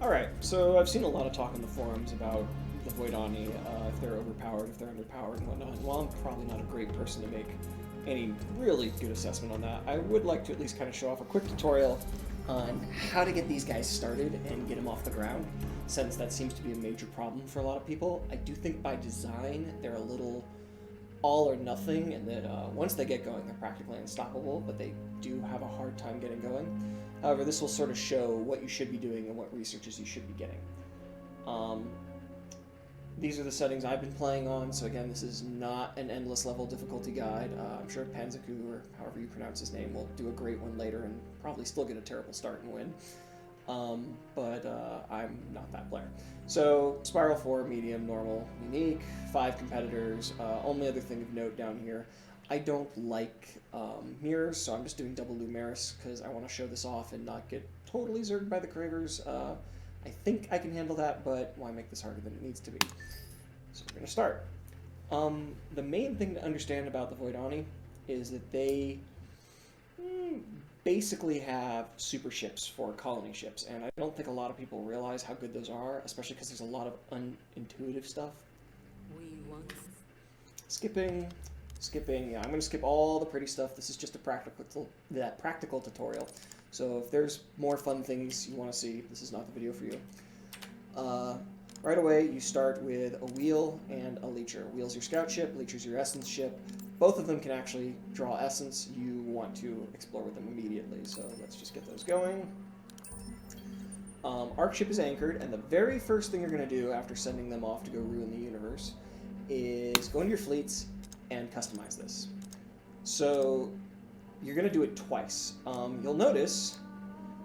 Alright, so I've seen a lot of talk on the forums about the Voydani, if they're overpowered, if they're underpowered, and whatnot. And while I'm probably not a great person to make any really good assessment on that, I would like to at least kind of show off a quick tutorial on how to get these guys started and get them off the ground, since that seems to be a major problem for a lot of people. I do think by design they're a little all or nothing, and that once they get going, they're practically unstoppable, but they do have a hard time getting going. However, this will sort of show what you should be doing and what researches you should be getting. These are the settings I've been playing on, so again, this is not an endless level difficulty guide. I'm sure Panzaku, or however you pronounce his name, will do a great one later and probably still get a terrible start and win. But I'm not that player. So, Spiral 4, Medium, Normal, Unique, 5 competitors. Only other thing of note down here, I don't like mirrors, so I'm just doing double Lumeris because I want to show this off and not get totally zerged by the Cravers. I think I can handle that, but why make this harder than it needs to be? So we're going to start. The main thing to understand about the Voydani is that they basically have super ships for colony ships, and I don't think a lot of people realize how good those are, especially because there's a lot of unintuitive stuff. Skipping, yeah, I'm going to skip all the pretty stuff. This is just a practical tutorial. So if there's more fun things you want to see, this is not the video for you. Right away, you start with a wheel and a leecher. Wheel's your scout ship, leecher's your essence ship. Both of them can actually draw essence. You want to explore with them immediately, so let's just get those going. Arc ship is anchored, and the very first thing you're going to do after sending them off to go ruin the universe is go into your fleets and customize this. So you're going to do it twice. You'll notice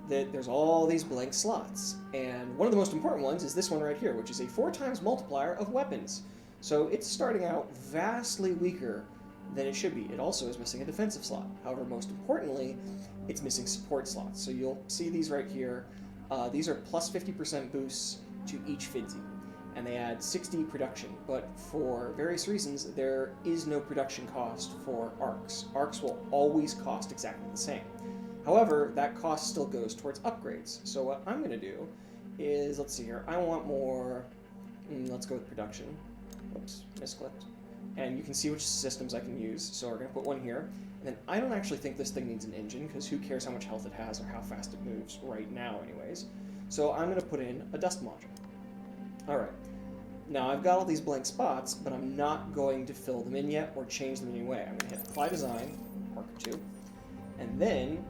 that there's all these blank slots, and one of the most important ones is this one right here, which is a 4x multiplier of weapons. So it's starting out vastly weaker than it should be. It also is missing a defensive slot. However, most importantly, it's missing support slots. So you'll see these right here. These are plus 50% boosts to each Fidzi, and they add 60 production, but for various reasons, there is no production cost for arcs. Arcs will always cost exactly the same. However, that cost still goes towards upgrades. So what I'm going to do is, let's see here, I want more, let's go with production. Oops, misclicked. And you can see which systems I can use. So we're going to put one here. And then I don't actually think this thing needs an engine, because who cares how much health it has or how fast it moves right now anyways. So I'm going to put in a dust module. Alright, now I've got all these blank spots, but I'm not going to fill them in yet or change them in any way. I'm going to hit Apply Design, Marker 2, and then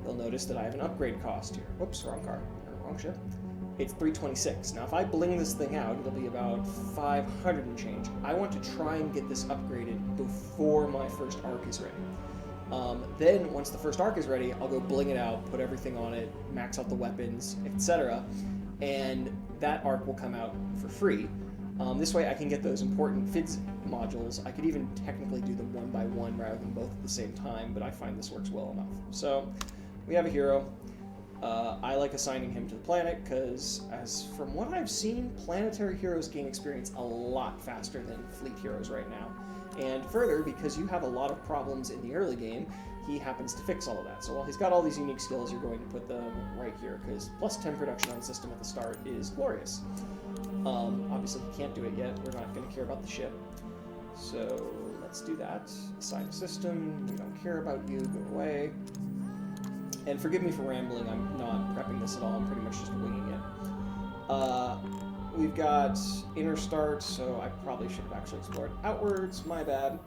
you'll notice that I have an upgrade cost here. Whoops, wrong car, or wrong ship. It's 326. Now if I bling this thing out, it'll be about 500 and change. I want to try and get this upgraded before my first arc is ready. Then, once the first arc is ready, I'll go bling it out, put everything on it, max out the weapons, etc., and that arc will come out for free. This way I can get those important FIDS modules. I could even technically do them one by one rather than both at the same time, but I find this works well enough. So, we have a hero. I like assigning him to the planet because, as from what I've seen, planetary heroes gain experience a lot faster than fleet heroes right now. And further, because you have a lot of problems in the early game, he happens to fix all of that. So while he's got all these unique skills, you're going to put them right here, because plus 10 production on system at the start is glorious. Obviously, he can't do it yet. We're not going to care about the ship. So let's do that. Assign a system. We don't care about you. Go away. And forgive me for rambling. I'm not prepping this at all. I'm pretty much just winging it. We've got inner start, so I probably should have actually explored outwards. My bad.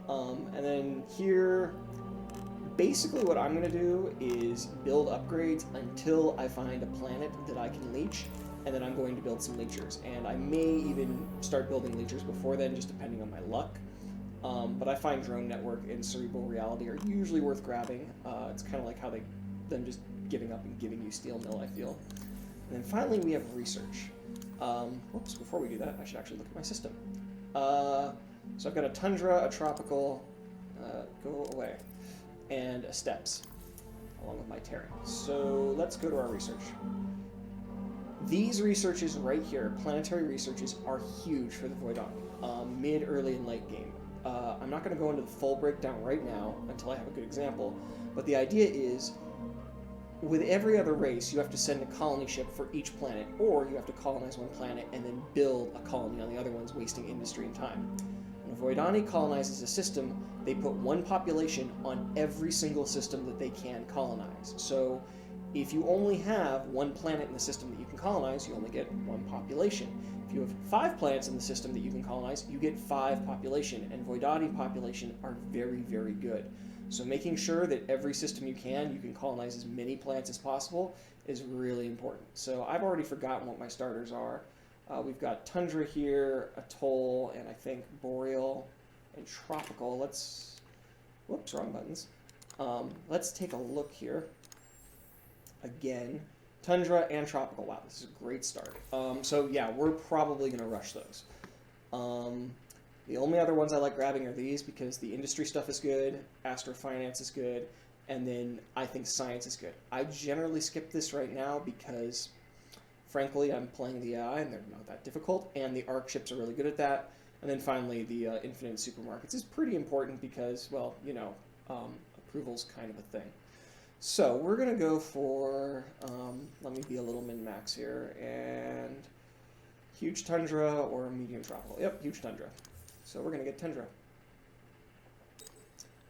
And then here, basically what I'm going to do is build upgrades until I find a planet that I can leech, and then I'm going to build some leechers. And I may even start building leechers before then, just depending on my luck. But I find Drone Network and Cerebral Reality are usually worth grabbing. It's kind of like how them just giving up and giving you Steel Mill, I feel. And then finally we have Research. Whoops, before we do that, I should actually look at my system. So I've got a Tundra, a Tropical, go away, and a Steppes, along with my Terran. So let's go to our research. These researches right here, planetary researches, are huge for the Voydani, mid, early, and late game. I'm not going to go into the full breakdown right now until I have a good example, but the idea is with every other race, you have to send a colony ship for each planet, or you have to colonize one planet and then build a colony on the other ones, wasting industry and time. When Voydani colonizes a system, they put one population on every single system that they can colonize. So if you only have one planet in the system that you can colonize, you only get one population. If you have 5 planets in the system that you can colonize, you get 5 population, and Voydani population are very, very good. So making sure that every system you can colonize as many planets as possible is really important. So I've already forgotten what my starters are. We've got Tundra here, Atoll, and I think Boreal and Tropical. Whoops, wrong buttons. Let's take a look here. Again, Tundra and Tropical. Wow, this is a great start. So yeah, we're probably going to rush those. The only other ones I like grabbing are these because the industry stuff is good, astrofinance is good, and then I think science is good. I generally skip this right now because, frankly, I'm playing the AI and they're not that difficult, and the ARC ships are really good at that. And then finally, the infinite supermarkets is pretty important because, well, you know, approval's kind of a thing. So we're going to go for, let me be a little min-max here, and huge Tundra or medium Tropical. Yep, huge Tundra. So we're going to get Tundra.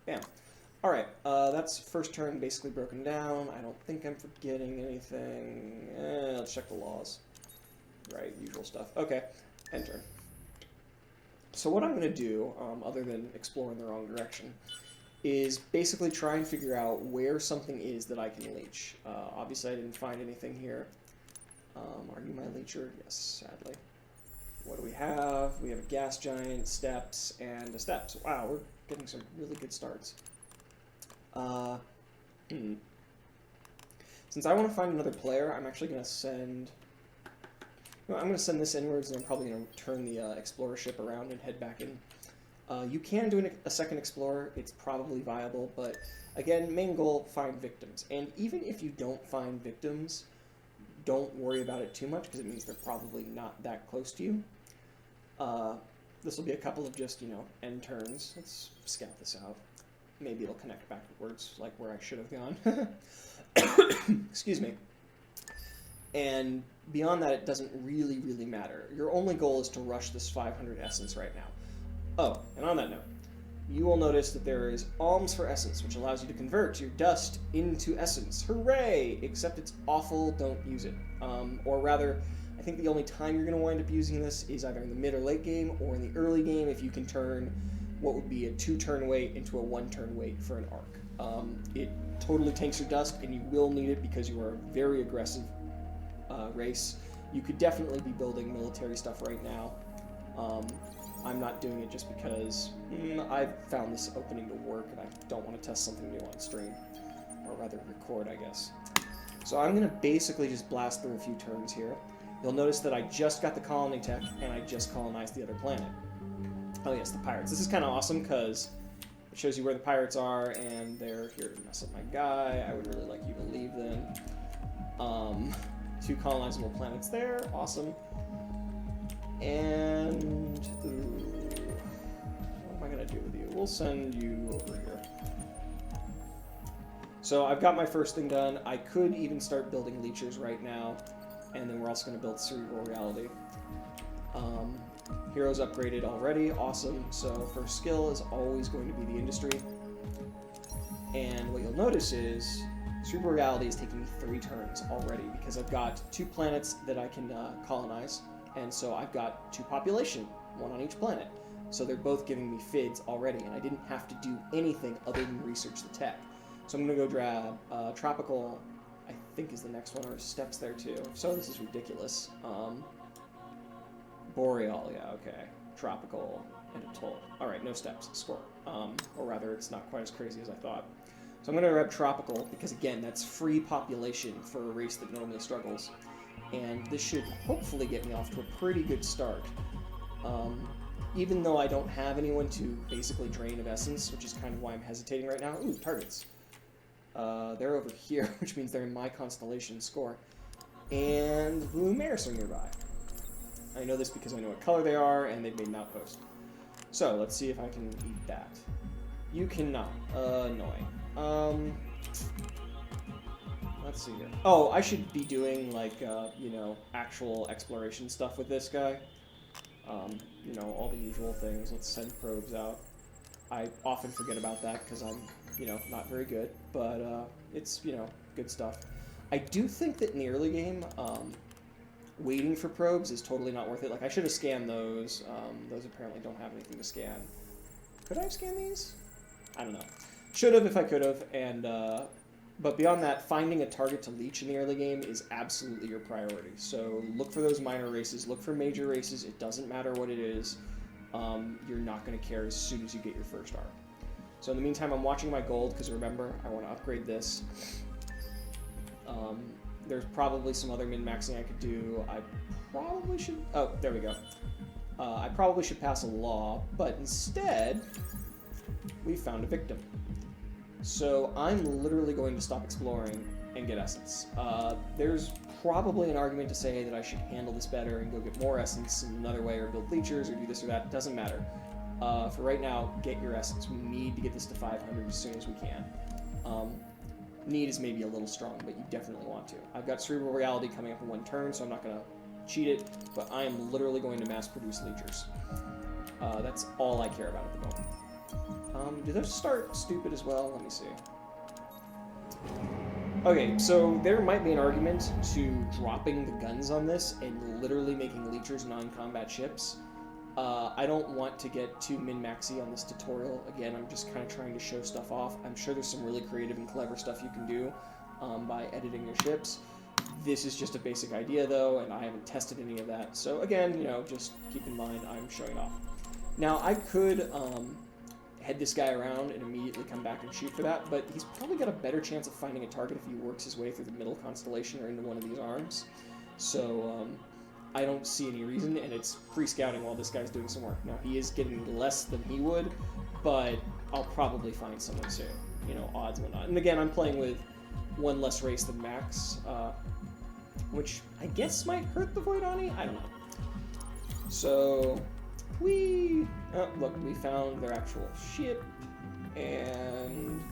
Bam. Alright, that's first turn basically broken down. I don't think I'm forgetting anything. Let's check the laws. Right, usual stuff. Okay, end turn. So what I'm going to do, other than explore in the wrong direction, is basically try and figure out where something is that I can leech. Obviously I didn't find anything here. Are you my leecher? Yes, sadly. What do we have? We have a gas giant, steps, and a steps. Wow, we're getting some really good starts. Since I want to find another player, I'm actually going to send... I'm going to send this inwards, and I'm probably going to turn the explorer ship around and head back in. You can do a second explorer. It's probably viable, but again, main goal, find victims. And even if you don't find victims, don't worry about it too much, because it means they're probably not that close to you. This will be a couple of just, you know, end turns. Let's scout this out. Maybe it'll connect backwards, like where I should have gone. Excuse me. And beyond that, it doesn't really, really matter. Your only goal is to rush this 500 essence right now. Oh, and on that note, you will notice that there is alms for essence, which allows you to convert your dust into essence. Hooray! Except it's awful, don't use it. Or rather, I think the only time you're going to wind up using this is either in the mid or late game, or in the early game if you can turn what would be a 2-turn wait into a 1-turn wait for an arc. It totally tanks your dust, and you will need it because you are a very aggressive race. You could definitely be building military stuff right now. I'm not doing it just because I've found this opening to work and I don't want to test something new on stream. Or rather, record, I guess. So I'm going to basically just blast through a few turns here. You'll notice that I just got the colony tech and I just colonized the other planet. Oh yes, the pirates. This is kind of awesome because it shows you where the pirates are and they're here to mess up my guy. I would really like you to leave then. 2 colonizable planets there. Awesome. And what am I going to do with you? We'll send you over here. So I've got my first thing done. I could even start building leechers right now, and then we're also going to build cerebral reality. Heroes upgraded already, awesome. So first skill is always going to be the industry. And what you'll notice is cerebral reality is taking me 3 turns already because I've got 2 planets that I can colonize. And so I've got 2 population, 1 on each planet. So they're both giving me FIDs already, and I didn't have to do anything other than research the tech. So I'm going to go grab Tropical, I think is the next one, or Steps there too. So this is ridiculous. Boreal, yeah, okay. Tropical, and Atoll. Alright, no Steps, score. Or rather, it's not quite as crazy as I thought. So I'm going to grab Tropical, because again, that's free population for a race that normally struggles. And this should hopefully get me off to a pretty good start. Even though I don't have anyone to basically drain of essence, which is kind of why I'm hesitating right now. Ooh, targets. They're over here, which means they're in my constellation score. And Blue Mares are nearby. I know this because I know what color they are, and they've made an outpost. So, let's see if I can eat that. You cannot. Annoying. Let let's see here. Oh, I should be doing, like, you know, actual exploration stuff with this guy. You know, all the usual things. Let's send probes out. I often forget about that because I'm, you know, not very good. But it's, you know, good stuff. I do think that in the early game, waiting for probes is totally not worth it. Like, I should have scanned those. Those apparently don't have anything to scan. Could I have scanned these? I don't know. Should have if I could have. And, but beyond that, finding a target to leech in the early game is absolutely your priority. So look for those minor races, look for major races. It doesn't matter what it is. You're not going to care as soon as you get your first arc. So in the meantime, I'm watching my gold because remember, I want to upgrade this. There's probably some other min-maxing I could do. I probably should... Oh, there we go. I probably should pass a law, but instead, we found a victim. So I'm literally going to stop exploring and get essence. There's probably an argument to say that I should handle this better and go get more essence in another way, or build leechers, or do this or that. Doesn't matter. For right now, get your essence. We need to get this to 500 as soon as we can. Need is maybe a little strong, but you definitely want to. I've got Cerebral Reality coming up in 1 turn, so I'm not going to cheat it, but I am literally going to mass produce leechers. That's all I care about at the moment. Do those start stupid as well? Let me see. Okay, so there might be an argument to dropping the guns on this and literally making leechers non-combat ships. I don't want to get too min-maxy on this tutorial. Again, I'm just kind of trying to show stuff off. I'm sure there's some really creative and clever stuff you can do by editing your ships. This is just a basic idea, though, and I haven't tested any of that. So again, you know, just keep in mind I'm showing off. Now, I could head this guy around and immediately come back and shoot for that, but he's probably got a better chance of finding a target if he works his way through the middle constellation or into one of these arms. So, I don't see any reason, and it's free scouting while this guy's doing some work. Now, he is getting less than he would, but I'll probably find someone soon. You know, odds and whatnot. And again, I'm playing with 1 less race than Max, which I guess might hurt the Voydani? I don't know. So, oh, look, we found their actual ship, and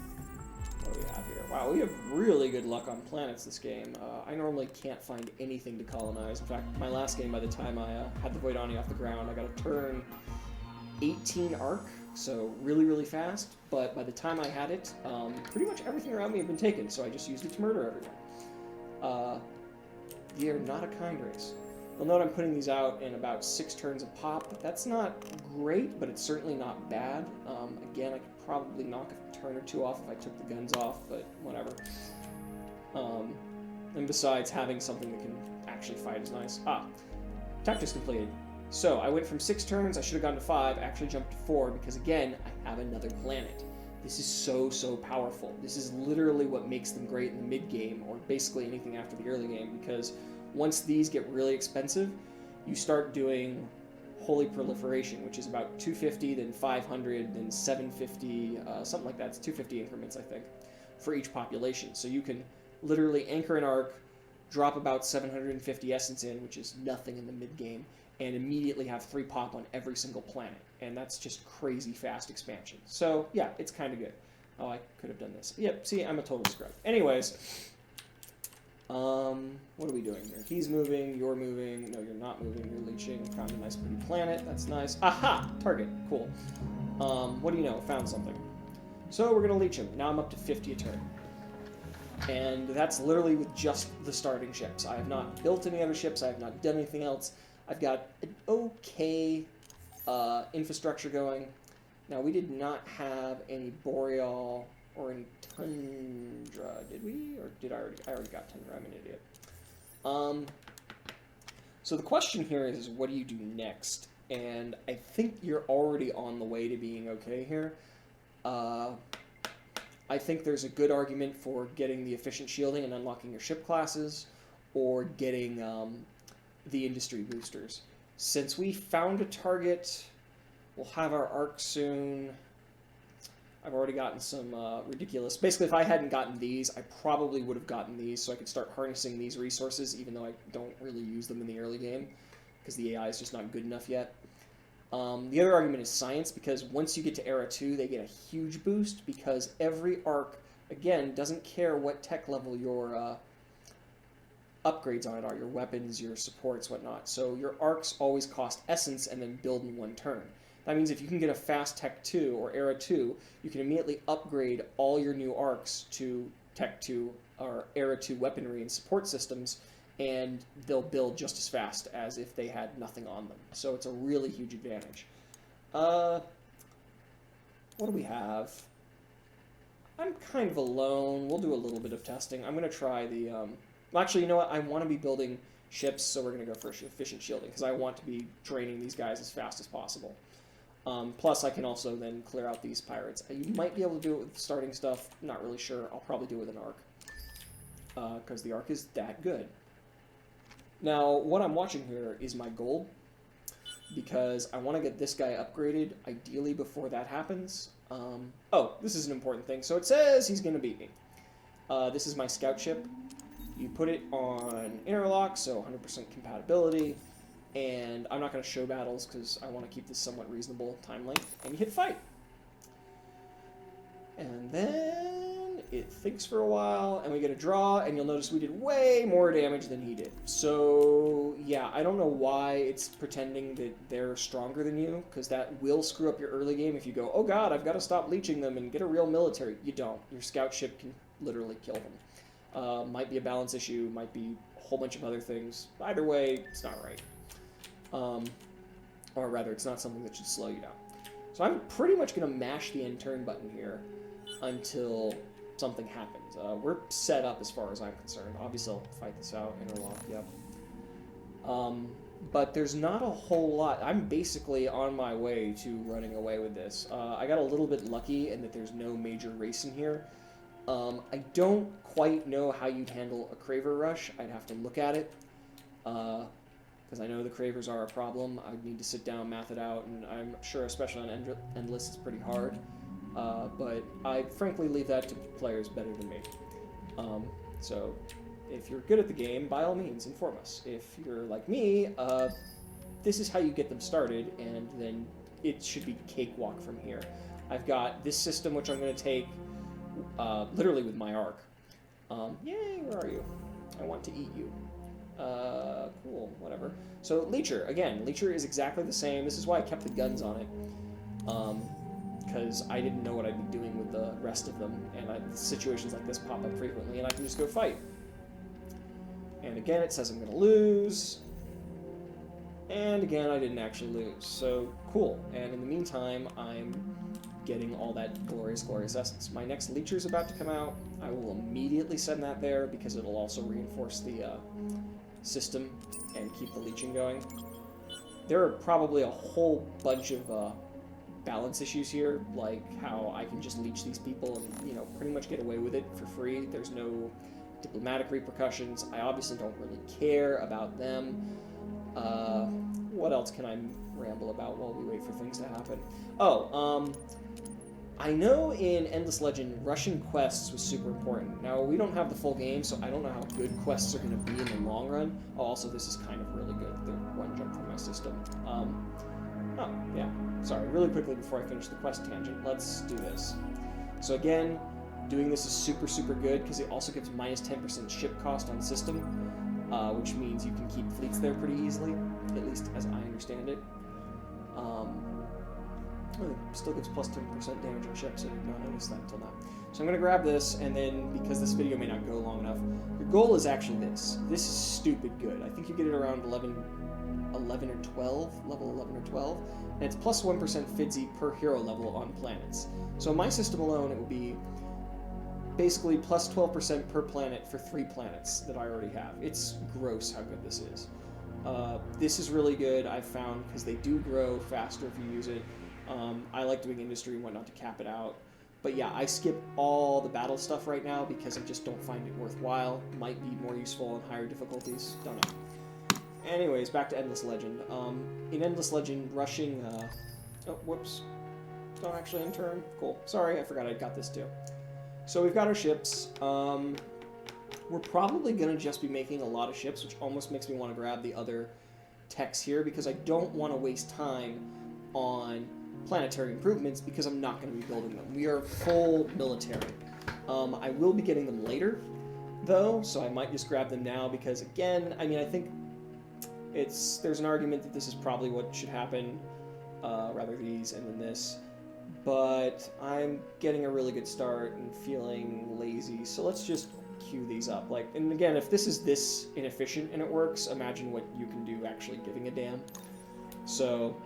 what do we have here? Wow, we have really good luck on planets this game. I normally can't find anything to colonize. In fact, my last game, by the time I had the Voydani off the ground, I got a turn 18 arc, so really, really fast. But by the time I had it, pretty much everything around me had been taken, so I just used it to murder everyone. They are not a kind race. You'll note I'm putting these out in about 6 turns a pop. That's not great, but it's certainly not bad. Again, I could probably knock a turn or 2 off if I took the guns off, but whatever. And besides, having something that can actually fight is nice. Tactics completed. So, I went from 6 turns, I should have gone to 5, I actually jumped to 4, because again, I have another planet. This is so, so powerful. This is literally what makes them great in the mid-game, or basically anything after the early game, because once these get really expensive, you start doing Holy Proliferation, which is about 250, then 500, then 750, something like that. It's 250 increments, I think, for each population. So you can literally anchor an arc, drop about 750 essence in, which is nothing in the mid-game, and immediately have 3 pop on every single planet. And that's just crazy fast expansion. So, yeah, it's kind of good. Oh, I could have done this. Yep, see, I'm a total scrub. Anyways, what are we doing here? He's moving, you're moving. No, you're not moving, you're leeching. Found a nice pretty planet, that's nice. Aha! Target, cool. What do you know? Found something. So we're gonna leech him. Now I'm up to 50 a turn. And that's literally with just the starting ships. I have not built any other ships, I have not done anything else. I've got an okay infrastructure going. Now, we did not have any Boreal or any Tundra, did we? Or did I already got Tundra, I'm an idiot. So the question here is what do you do next? And I think you're already on the way to being okay here. I think there's a good argument for getting the efficient shielding and unlocking your ship classes, or getting the industry boosters. Since we found a target, we'll have our arc soon. I've already gotten some ridiculous... Basically, if I hadn't gotten these, I probably would have gotten these, so I could start harnessing these resources, even though I don't really use them in the early game, because the AI is just not good enough yet. The other argument is science, because once you get to Era 2, they get a huge boost, because every arc, again, doesn't care what tech level your upgrades on it are, your weapons, your supports, whatnot. So your arcs always cost essence and then build in one turn. That means if you can get a fast Tech 2 or Era 2, you can immediately upgrade all your new arcs to Tech 2 or Era 2 weaponry and support systems, and they'll build just as fast as if they had nothing on them. So it's a really huge advantage. What do we have? I'm kind of alone. We'll do a little bit of testing. I'm going to try the... Well, actually, you know what? I want to be building ships, so we're going to go for efficient shielding, because I want to be draining these guys as fast as possible. Plus, I can also then clear out these pirates. You might be able to do it with starting stuff. Not really sure. I'll probably do it with an arc, because the arc is that good. Now, what I'm watching here is my gold, because I want to get this guy upgraded, ideally before that happens. Oh, this is an important thing. So it says he's going to beat me. This is my scout ship. You put it on interlock, so 100% compatibility, and I'm not going to show battles because I want to keep this somewhat reasonable time length, and you hit fight. And then it thinks for a while, and we get a draw, and you'll notice we did way more damage than he did. So, yeah, I don't know why it's pretending that they're stronger than you, because that will screw up your early game if you go, oh god, I've got to stop leeching them and get a real military. You don't. Your scout ship can literally kill them. Might be a balance issue, might be a whole bunch of other things. Either way, it's not right. Or rather, it's not something that should slow you down. So I'm pretty much going to mash the end turn button here until something happens. We're set up as far as I'm concerned. Obviously, I'll fight this out, interlock, yep. But there's not a whole lot. I'm basically on my way to running away with this. I got a little bit lucky in that there's no major race in here. I don't quite know how you'd handle a Craver Rush. I'd have to look at it, because I know the Cravers are a problem. I'd need to sit down, math it out, and I'm sure, especially on Endless, it's pretty hard. But I frankly leave that to players better than me. So if you're good at the game, by all means, inform us. If you're like me, this is how you get them started, and then it should be cakewalk from here. I've got this system, which I'm going to take literally with my arc. Yay, where are you? I want to eat you. Cool, whatever. So, Leecher, again, Leecher is exactly the same. This is why I kept the guns on it. Because I didn't know what I'd be doing with the rest of them, and situations like this pop up frequently, and I can just go fight. And again, it says I'm going to lose. And again, I didn't actually lose. So, cool. And in the meantime, I'm getting all that glorious, glorious essence. My next Leecher is about to come out. I will immediately send that there because it'll also reinforce the system and keep the leeching going. There are probably a whole bunch of balance issues here, like how I can just leech these people and, you know, pretty much get away with it for free. There's no diplomatic repercussions. I obviously don't really care about them. What else can I ramble about while we wait for things to happen? Oh, I know in Endless Legend, rushing quests was super important. Now, we don't have the full game, so I don't know how good quests are going to be in the long run. Oh, also, this is kind of really good, the one jump from my system. Oh, yeah. Sorry, really quickly before I finish the quest tangent, let's do this. So again, doing this is super, super good, because it also gives minus 10% ship cost on system, which means you can keep fleets there pretty easily, at least as I understand it. It still gives plus 10% damage on ships, I did not notice that until now. So I'm going to grab this, and then, because this video may not go long enough, your goal is actually this. This is stupid good. I think you get it around 11 or 12, level 11 or 12, and it's plus 1% Fidzy per hero level on planets. So in my system alone, it would be basically plus 12% per planet for 3 planets that I already have. It's gross how good this is. This is really good, I've found, because they do grow faster if you use it. I like doing industry and whatnot to cap it out. But yeah, I skip all the battle stuff right now because I just don't find it worthwhile. Might be more useful in higher difficulties, don't know. Anyways, back to Endless Legend. In Endless Legend, rushing... oh, whoops. Don't actually end turn. Cool. Sorry, I forgot I got this too. So we've got our ships. We're probably going to just be making a lot of ships, which almost makes me want to grab the other techs here because I don't want to waste time on planetary improvements because I'm not going to be building them. We are full military. I will be getting them later, though, so I might just grab them now because, again, I mean, I think there's an argument that this is probably what should happen, rather these and then this, but I'm getting a really good start and feeling lazy, so let's just queue these up. Like, and again, if this is this inefficient and it works, imagine what you can do actually giving a damn. So,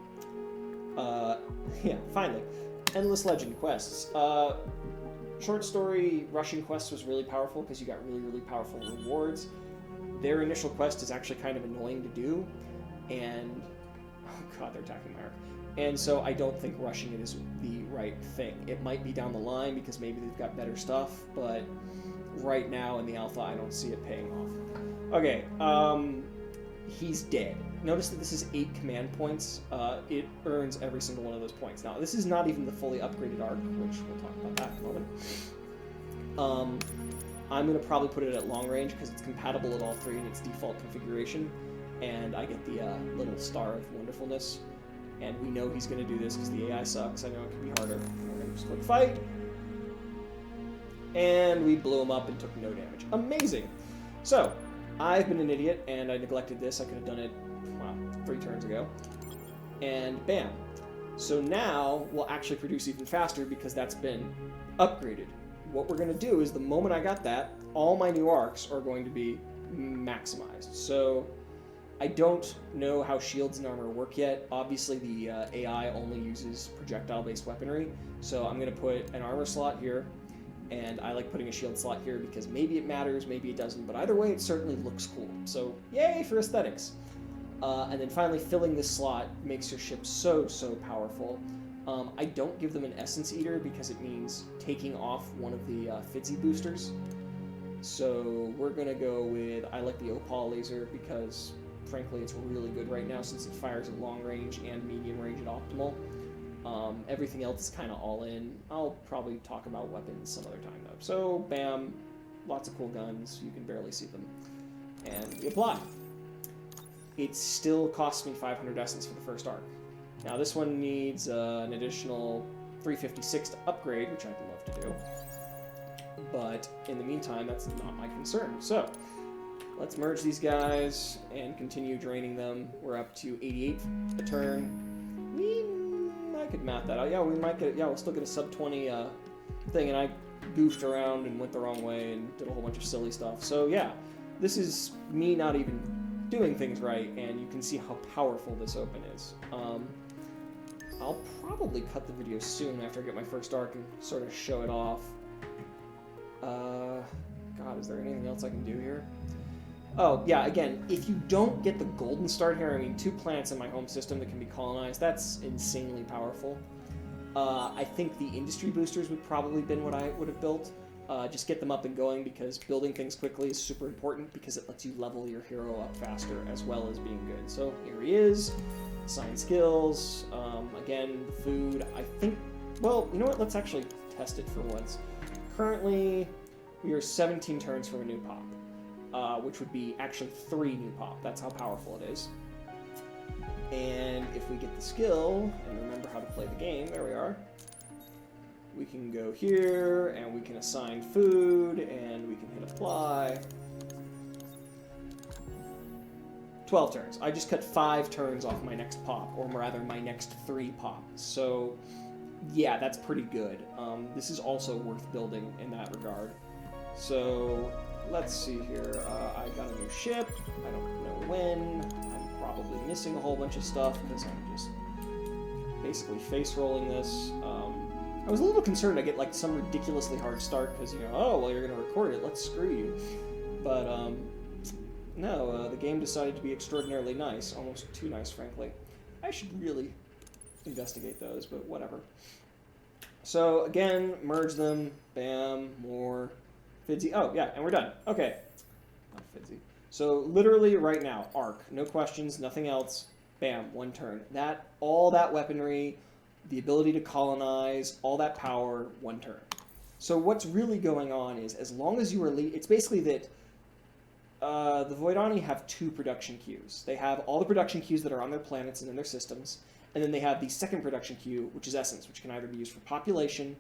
yeah, finally. Endless Legend quests. Short story rushing quests was really powerful because you got really, really powerful rewards. Their initial quest is actually kind of annoying to do, and oh god, they're attacking my arc. And so I don't think rushing it is the right thing. It might be down the line because maybe they've got better stuff, but right now in the alpha I don't see it paying off. Okay, he's dead. Notice that this is 8 command points. It earns every single one of those points. Now, this is not even the fully upgraded arc, which we'll talk about that in a moment. I'm going to probably put it at long range because it's compatible with all 3 in its default configuration, and I get the little star of wonderfulness. And we know he's going to do this because the AI sucks. I know it can be harder. We're going to just quick fight. And we blew him up and took no damage. Amazing! So, I've been an idiot, and I neglected this. I could have done it, well, 3 turns ago. And bam. So now, we'll actually produce even faster because that's been upgraded. What we're going to do is, the moment I got that, all my new arcs are going to be maximized. So, I don't know how shields and armor work yet. Obviously, the AI only uses projectile-based weaponry, so I'm going to put an armor slot here, and I like putting a shield slot here because maybe it matters, maybe it doesn't, but either way, it certainly looks cool. So, yay for aesthetics. And then finally, filling this slot makes your ship so, so powerful. I don't give them an Essence Eater because it means taking off one of the Fidzy boosters. So we're going to go with, I like the Opal laser because frankly it's really good right now since it fires at long range and medium range at optimal. Everything else is kind of all in. I'll probably talk about weapons some other time though. So bam, lots of cool guns, you can barely see them. And we apply. It still costs me 500 essence for the first arc. Now this one needs an additional 356 to upgrade, which I'd love to do. But in the meantime, that's not my concern. So let's merge these guys and continue draining them. We're up to 88 a turn. I could math that out. Yeah, we might get. Yeah, we'll still get a sub 20 thing. And I goofed around and went the wrong way and did a whole bunch of silly stuff. So yeah, this is me not even doing things right, and you can see how powerful this open is. I'll probably cut the video soon after I get my first arc and sort of show it off. God, is there anything else I can do here? Oh, yeah, again, if you don't get the golden start here, I mean, 2 planets in my home system that can be colonized, that's insanely powerful. I think the industry boosters would probably have been what I would have built. Just get them up and going because building things quickly is super important because it lets you level your hero up faster as well as being good. So here he is. Assign skills. Again, food. I think, well, you know what? Let's actually test it for once. Currently, we are 17 turns from a new pop, which would be actually 3 new pop. That's how powerful it is. And if we get the skill and remember how to play the game, there we are. We can go here, and we can assign food, and we can hit apply. 12 turns. I just cut 5 turns off my next pop, or rather my next 3 pops. So, yeah, that's pretty good. This is also worth building in that regard. So, let's see here. I got a new ship. I don't know when. I'm probably missing a whole bunch of stuff because I'm just basically face rolling this. I was a little concerned I get like some ridiculously hard start because, you know, oh, well, you're going to record it, let's screw you. But, no, the game decided to be extraordinarily nice, almost too nice, frankly. I should really investigate those, but whatever. So, again, merge them, bam, more, Fidzy, oh, yeah, and we're done. Okay, not Fidzy. So, literally right now, arc, no questions, nothing else, bam, 1 turn. All that weaponry, the ability to colonize, all that power, 1 turn. So what's really going on is, as long as you are it's basically that the Voydani have 2 production queues. They have all the production queues that are on their planets and in their systems, and then they have the second production queue, which is Essence, which can either be used for population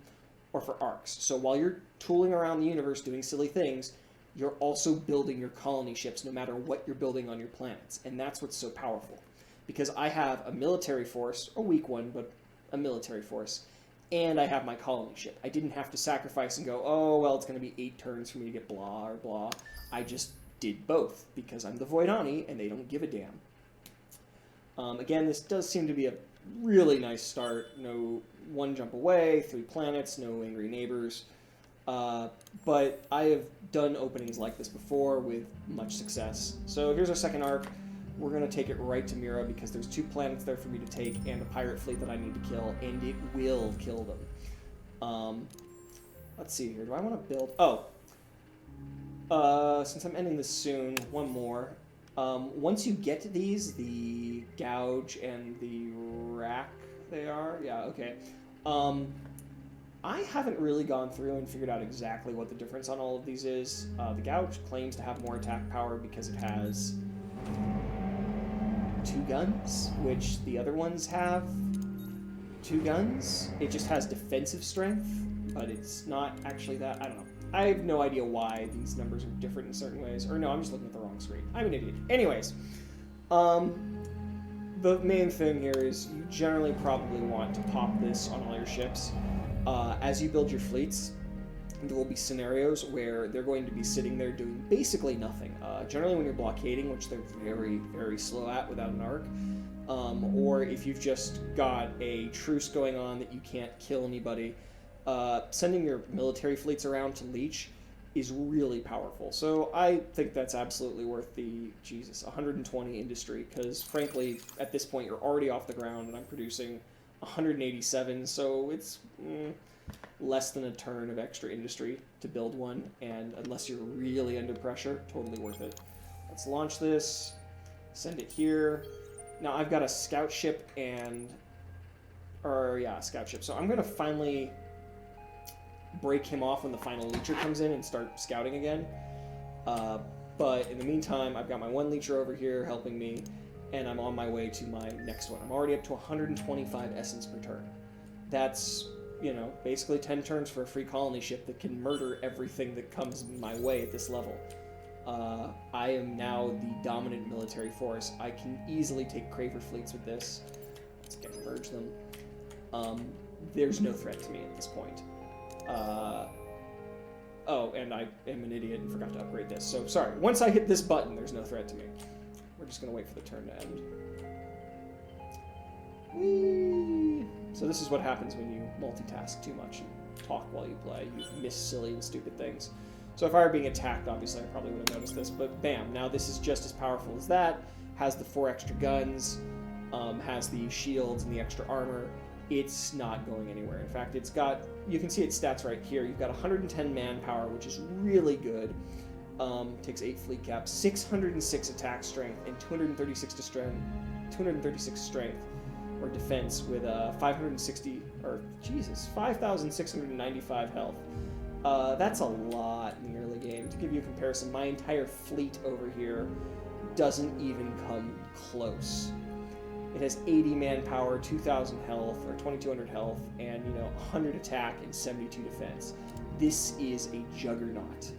or for arcs. So while you're tooling around the universe doing silly things, you're also building your colony ships no matter what you're building on your planets. And that's what's so powerful. Because I have a military force, a weak one, but a military force, and I have my colony ship. I didn't have to sacrifice and go, oh, well, it's going to be 8 turns for me to get blah or blah. I just did both because I'm the Voydani and they don't give a damn. Again, this does seem to be a really nice start. No 1 jump away, 3 planets, no angry neighbors. But I have done openings like this before with much success. So here's our second arc. We're going to take it right to Mira because there's 2 planets there for me to take and a pirate fleet that I need to kill, and it will kill them. Let's see here. Do I want to build... since I'm ending this soon, one more. Once you get to these, the gouge and the rack, they are? Yeah, okay. I haven't really gone through and figured out exactly what the difference on all of these is. The gouge claims to have more attack power because it has 2 guns, which the other ones have 2 guns. It just has defensive strength, but it's not actually that. I don't know. I have no idea why these numbers are different in certain ways. Or no, I'm just looking at the wrong screen. I'm an idiot. Anyways, the main thing here is you generally probably want to pop this on all your ships. As you build your fleets, there will be scenarios where they're going to be sitting there doing basically nothing. Generally when you're blockading, which they're very, very slow at without an arc, or if you've just got a truce going on that you can't kill anybody, sending your military fleets around to leech is really powerful. So I think that's absolutely worth the, 120 industry, because frankly, at this point you're already off the ground and I'm producing 187, so it's less than a turn of extra industry to build one, and unless you're really under pressure, totally worth it. Let's launch this, send it here. Now I've got a scout ship and, a scout ship. So I'm going to finally break him off when the final leecher comes in and start scouting again. But in the meantime, I've got my 1 leecher over here helping me, and I'm on my way to my next one. I'm already up to 125 essence per turn. That's, basically 10 turns for a free colony ship that can murder everything that comes my way at this level. I am now the dominant military force. I can easily take Craver fleets with this. Let's merge them. There's no threat to me at this point. Oh, and I am an idiot and forgot to upgrade this. So, sorry. Once I hit this button, there's no threat to me. We're just going to wait for the turn to end. Whee! So this is what happens when you multitask too much and talk while you play. You miss silly and stupid things. So if I were being attacked, obviously I probably would have noticed this, but bam, now this is just as powerful as that, has the 4 extra guns, has the shields and the extra armor. It's not going anywhere. In fact, it's got, you can see its stats right here. You've got 110 manpower, which is really good. Takes 8 fleet caps, 606 attack strength, and 236 strength or defense with 5,695 health. That's a lot in the early game. To give you a comparison, my entire fleet over here doesn't even come close. It has 80 manpower, 2,000 health, or 2,200 health, and 100 attack and 72 defense. This is a juggernaut.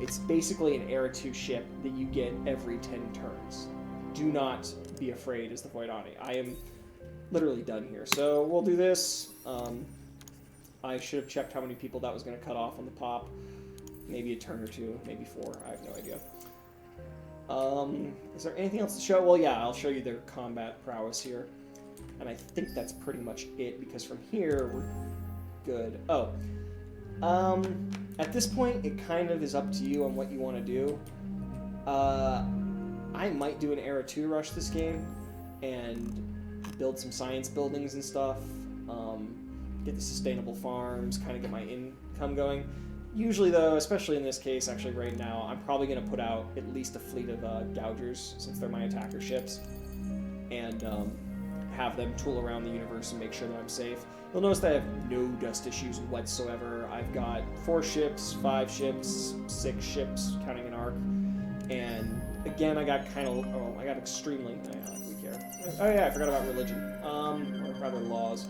It's basically an Era 2 ship that you get every 10 turns. Do not be afraid as the Voydani. I am literally done here. So we'll do this. I should have checked how many people that was going to cut off on the pop. Maybe a turn or 2, maybe 4. I have no idea. Is there anything else to show? Well, yeah, I'll show you their combat prowess here. And I think that's pretty much it, because from here, we're good. Oh. At this point, it kind of is up to you on what you want to do. I might do an Era 2 rush this game, and build some science buildings and stuff. Get the sustainable farms, kind of get my income going. Usually, though, especially in this case, actually right now, I'm probably going to put out at least a fleet of gougers, since they're my attacker ships, and have them tool around the universe and make sure that I'm safe. You'll notice that I have no dust issues whatsoever. I've got 4 ships, 5 ships, 6 ships, counting an arc, and again, I got I got extremely, we care. Oh yeah, I forgot about religion, or rather laws.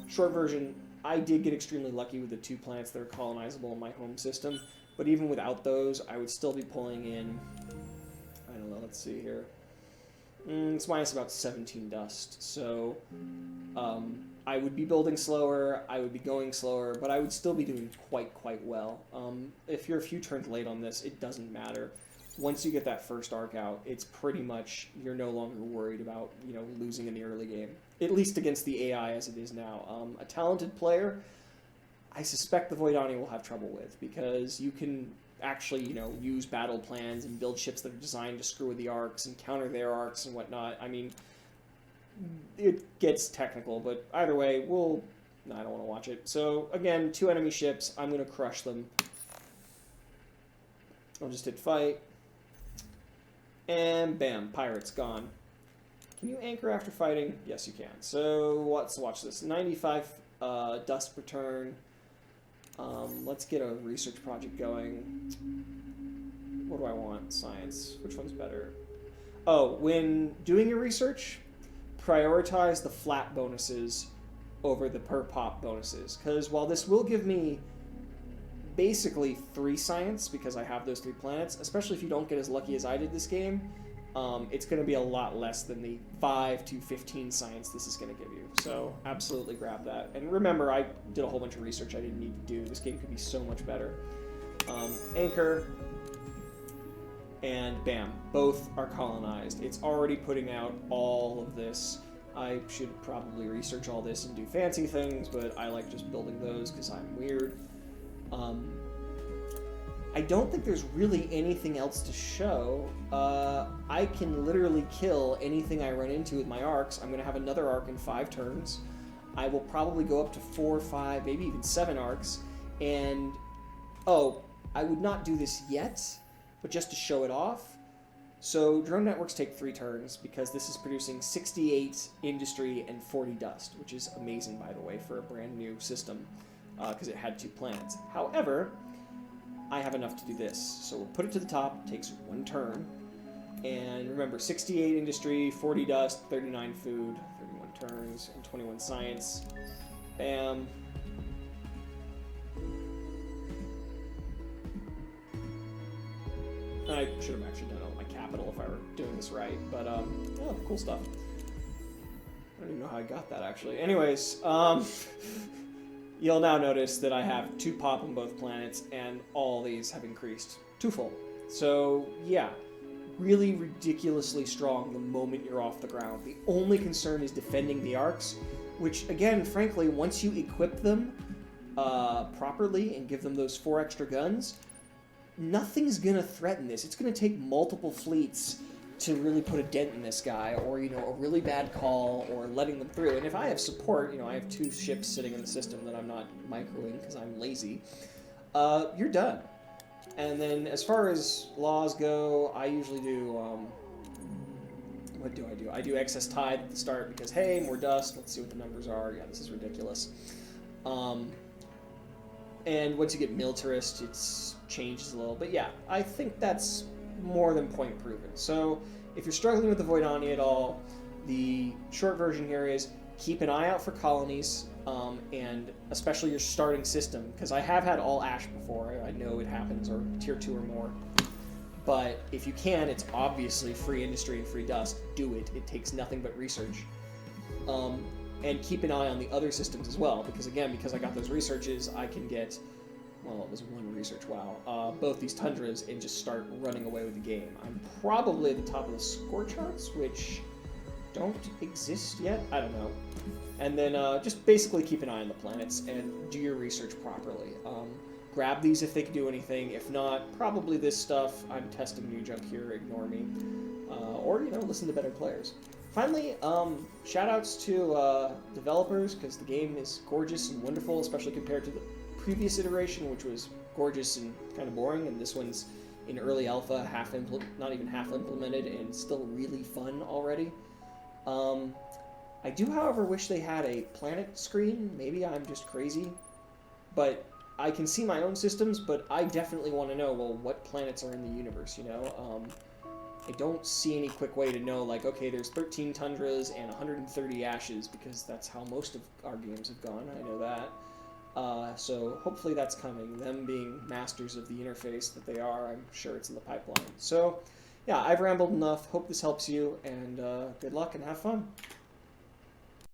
Short version, I did get extremely lucky with the 2 planets that are colonizable in my home system, But even without those, I would still be pulling in, I don't know, let's see here. It's minus about 17 dust, so I would be building slower, I would be going slower, but I would still be doing quite well. If you're a few turns late on this, it doesn't matter. Once you get that first arc out, it's pretty much, you're no longer worried about, you know, losing in the early game. At least against the AI as it is now. A talented player, I suspect the Voydani will have trouble with, because you can actually, you know, use battle plans and build ships that are designed to screw with the arcs and counter their arcs and whatnot. I mean, it gets technical, but either way, I don't want to watch it. So, again, 2 enemy ships, I'm going to crush them. I'll just hit fight. And bam, pirates gone. Can you anchor after fighting? Yes, you can. So let's watch this. 95 dust per turn. Let's get a research project going. What do I want? Science. Which one's better? Oh, when doing your research, prioritize the flat bonuses over the per pop bonuses. Because while this will give me basically 3 science, because I have those 3 planets, especially if you don't get as lucky as I did this game, it's going to be a lot less than the 5 to 15 science this is going to give you. So absolutely grab that. And remember, I did a whole bunch of research I didn't need to do. This game could be so much better. Anchor, and bam, both are colonized. It's already putting out all of this. I should probably research all this and do fancy things, but I like just building those because I'm weird. I don't think there's really anything else to show. I can literally kill anything I run into with my arcs. I'm going to have another arc in 5 turns. I will probably go up to 4, 5, maybe even 7 arcs. And, oh, I would not do this yet, but just to show it off. So drone networks take 3 turns because this is producing 68 industry and 40 dust, which is amazing, by the way, for a brand new system, because it had 2 planets. However, I have enough to do this. So we'll put it to the top, takes 1 turn. And remember, 68 industry, 40 dust, 39 food, 31 turns, and 21 science. Bam. I should have actually done it on my capital if I were doing this right, but, oh, cool stuff. I don't even know how I got that, actually. Anyways, you'll now notice that I have 2 pop on both planets, and all these have increased twofold. So, yeah, really ridiculously strong the moment you're off the ground. The only concern is defending the arcs, which, again, frankly, once you equip them properly and give them those 4 extra guns, nothing's going to threaten this. It's going to take multiple fleets to really put a dent in this guy, or, you know, a really bad call, or letting them through. And if I have support, you know, I have 2 ships sitting in the system that I'm not microing because I'm lazy, you're done. And then as far as laws go, I usually do, what do? I do excess tide at the start because, hey, more dust, let's see what the numbers are. Yeah, this is ridiculous. And once you get militarist, it changes a little. But yeah, I think that's more than point proven. So if you're struggling with the Voydani at all, the short version here is keep an eye out for colonies, and especially your starting system, because I have had all ash before. I know it happens, or tier 2 or more. But if you can, it's obviously free industry and free dust. Do it. It takes nothing but research. And keep an eye on the other systems as well, because again, because I got those researches, I can get, well, it was 1 research, wow, both these tundras and just start running away with the game. I'm probably at the top of the score charts, which don't exist yet. I don't know. And then just basically keep an eye on the planets and do your research properly. Grab these if they can do anything. If not, probably this stuff. I'm testing new junk here. Ignore me. Or, you know, listen to better players. Finally, shout-outs to developers, because the game is gorgeous and wonderful, especially compared to the previous iteration, which was gorgeous and kind of boring, and this one's in early alpha, not even half implemented, and still really fun already. I do, however, wish they had a planet screen. Maybe I'm just crazy, but I can see my own systems, but I definitely want to know, well, what planets are in the universe, you know? I don't see any quick way to know, like, okay, there's 13 tundras and 130 ashes, because that's how most of our games have gone, I know that. So hopefully that's coming. Them being masters of the interface that they are, I'm sure it's in the pipeline. So yeah, I've rambled enough. Hope this helps you, and good luck and have fun.